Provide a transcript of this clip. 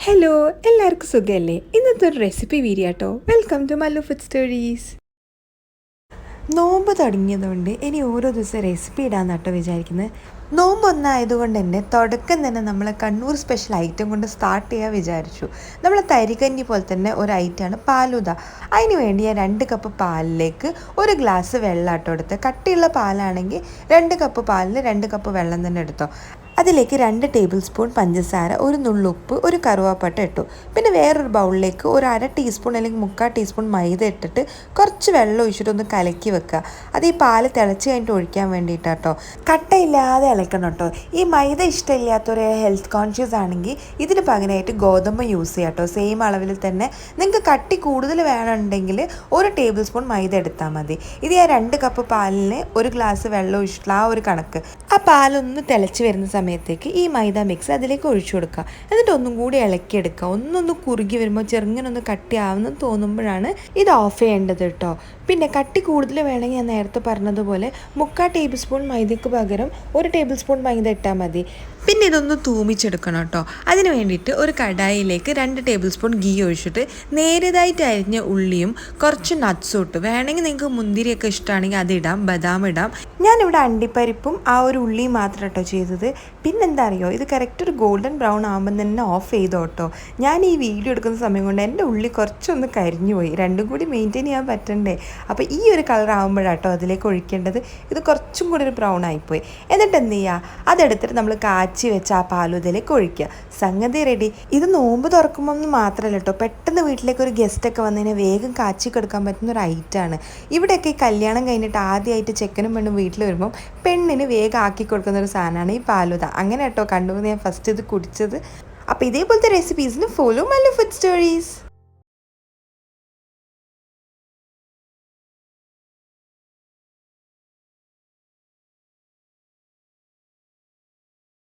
Hello എല്ലാവർക്കും സുഖമല്ലേ? ഇന്നത്തെ ഒരു റെസിപ്പി വീഡിയോ കേട്ടോ. Welcome to Mallu food stories. നോമ്പ് തുടങ്ങിയതുകൊണ്ട് ഇനി ഓരോ ദിവസം റെസിപ്പി ഇടാന്ന് കേട്ടോ വിചാരിക്കുന്നത്. നോമ്പ് ഒന്നായതുകൊണ്ട് തന്നെ തുടക്കം തന്നെ നമ്മൾ കണ്ണൂർ സ്പെഷ്യൽ ഐറ്റം കൊണ്ട് സ്റ്റാർട്ട് ചെയ്യാൻ വിചാരിച്ചു. നമ്മൾ തരികഞ്ഞി പോലെ തന്നെ ഒരു ഐറ്റമാണ് പാലൂദ. അതിന് വേണ്ടി ഞാൻ 2 കപ്പ് പാലിലേക്ക് 1 ഗ്ലാസ് വെള്ളം കേട്ടോ എടുത്ത്. കട്ടിയുള്ള പാലാണെങ്കിൽ 2 കപ്പ് പാലിന് 2 കപ്പ് വെള്ളം തന്നെ എടുത്തോ. അതിലേക്ക് 2 ടേബിൾ സ്പൂൺ പഞ്ചസാര, ഒരു നുള്ളുപ്പ്, ഒരു കറുവാപ്പട്ട ഇട്ടു. പിന്നെ വേറൊരു ബൗളിലേക്ക് ഒരു 1/2 ടീസ്പൂൺ അല്ലെങ്കിൽ 3/4 ടീസ്പൂൺ മൈദ ഇട്ടിട്ട് കുറച്ച് വെള്ളം ഒഴിച്ചിട്ട് ഒന്ന് കലക്കി വെക്കുക. അത് ഈ പാല് തിളച്ച് കഴിഞ്ഞിട്ട് ഒഴിക്കാൻ വേണ്ടിയിട്ടാട്ടോ. കട്ടയില്ലാതെ ഇളക്കണം കേട്ടോ. ഈ മൈദ ഇഷ്ടമില്ലാത്തൊരു ഹെൽത്ത് കോൺഷ്യസ് ആണെങ്കിൽ ഇതിന് പകരമായിട്ട് ഗോതമ്പ് യൂസ് ചെയ്യാം കേട്ടോ. സെയിം അളവിൽ തന്നെ. നിങ്ങൾക്ക് കട്ടി കൂടുതൽ വേണമെന്നുണ്ടെങ്കിൽ 1 ടേബിൾ സ്പൂൺ മൈദ എടുത്താൽ മതി. ഇത് ഞാൻ 2 കപ്പ് പാലിന് 1 ഗ്ലാസ് വെള്ളം ഒഴിച്ചിട്ടുള്ള ആ ഒരു കണക്ക്. ആ പാലൊന്ന് തിളച്ച് വരുന്ന സമയത്തേക്ക് ഈ മൈദ മിക്സ് അതിലേക്ക് ഒഴിച്ചു കൊടുക്കുക. എന്നിട്ട് ഒന്നും കൂടി ഇളക്കിയെടുക്കുക. ഒന്നൊന്ന് കുറുകി വരുമ്പോൾ ചെറുങ്ങനൊന്ന് കട്ടിയാവുന്ന തോന്നുമ്പോഴാണ് ഇത് ഓഫ് ചെയ്യേണ്ടത് കേട്ടോ. പിന്നെ കട്ടി കൂടുതൽ വേണമെങ്കിൽ ഞാൻ നേരത്തെ പറഞ്ഞതുപോലെ 3/4 ടേബിൾ സ്പൂൺ മൈദയ്ക്ക് പകരം 1 ടേബിൾ സ്പൂൺ മൈദ ഇട്ടാൽ മതി. പിന്നെ ഇതൊന്ന് തൂമിച്ചെടുക്കണം കേട്ടോ. അതിന് വേണ്ടിയിട്ട് ഒരു കടായിലേക്ക് 2 ടേബിൾ സ്പൂൺ ഗീ ഒഴിച്ചിട്ട് നേരിയതായിട്ട് അരിഞ്ഞ ഉള്ളിയും കുറച്ച് നട്ട്സും ഇട്ട്, വേണമെങ്കിൽ നിങ്ങൾക്ക് മുന്തിരിയൊക്കെ ഇഷ്ടമാണെങ്കിൽ അതിടാം, ബദാം ഇടാം. ഞാനിവിടെ അണ്ടിപ്പരിപ്പും ആ ഒരു ഉള്ളിയും മാത്രം കേട്ടോ ചെയ്തത്. പിന്നെന്താ അറിയോ, ഇത് കറക്റ്റ് ഒരു ഗോൾഡൻ ബ്രൗൺ ആകുമ്പോൾ തന്നെ ഓഫ് ചെയ്തോ കേട്ടോ. ഞാൻ ഈ വീഡിയോ എടുക്കുന്ന സമയം കൊണ്ട് എൻ്റെ ഉള്ളി കുറച്ചൊന്ന് കരിഞ്ഞു പോയി. രണ്ടും കൂടി മെയിൻറ്റെയിൻ ചെയ്യാൻ പറ്റണ്ടേ. അപ്പോൾ ഈ ഒരു കളർ ആകുമ്പോഴാട്ടോ അതിലേക്ക് ഒഴിക്കേണ്ടത്. ഇത് കുറച്ചും കൂടി ഒരു ബ്രൗൺ ആയിപ്പോയി. എന്നിട്ട് എന്ത് ചെയ്യുക, അതെടുത്തിട്ട് നമ്മൾ കാച്ചി വെച്ച ആ പാലൂദയിലേക്ക് ഒഴിക്കുക. സംഗതി റെഡി. ഇത് നോമ്പ് തുറക്കുമ്പോൾ മാത്രമല്ല കേട്ടോ, പെട്ടെന്ന് വീട്ടിലേക്ക് ഒരു ഗസ്റ്റൊക്കെ വന്നതിനെ വേഗം കാച്ചി കൊടുക്കാൻ പറ്റുന്ന ഒരു ഐറ്റമാണ്. ഇവിടെയൊക്കെ ഈ കല്യാണം കഴിഞ്ഞിട്ട് ആദ്യമായിട്ട് ചെക്കനും പെണ്ണും വീട്ടിൽ വരുമ്പം പെണ്ണിന് വേഗം ആക്കി കൊടുക്കുന്ന ഒരു സാധനമാണ് ഈ പാലൂദ. അങ്ങനെ കേട്ടോ കണ്ണൂർ ഞാൻ ഫസ്റ്റ് ഇത് കുടിച്ചത്. അപ്പോൾ ഇതേപോലത്തെ റെസിപ്പീസിന് ഫോളോ മല്ലു ഫുഡ് സ്റ്റോറീസ്.